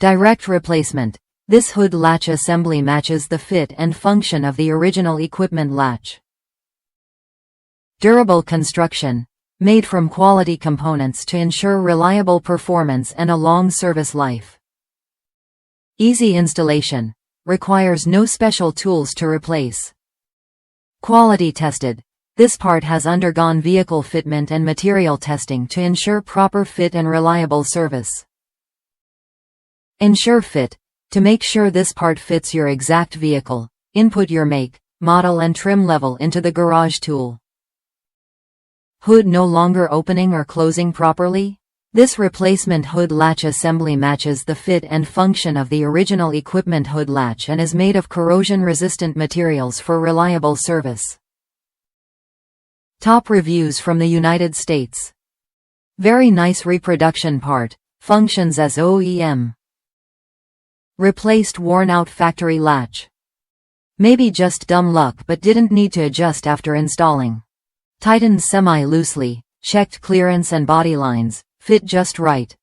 Direct replacement. This hood latch assembly matches the fit and function of the original equipment latch. Durable construction. Made from quality components to ensure reliable performance and a long service life. Easy installation. Requires no special tools to replace. Quality tested. This part has undergone vehicle fitment and material testing to ensure proper fit and reliable service. Ensure fit. To make sure this part fits your exact vehicle, input your make, model and trim level into the garage tool. Hood no longer opening or closing properly? This replacement hood latch assembly matches the fit and function of the original equipment hood latch and is made of corrosion-resistant materials for reliable service. Top reviews from the United States. Very nice reproduction part, functions as OEM. Replaced worn-out factory latch. Maybe just dumb luck but didn't need to adjust after installing. Tightened semi-loosely, checked clearance and body lines, fit just right.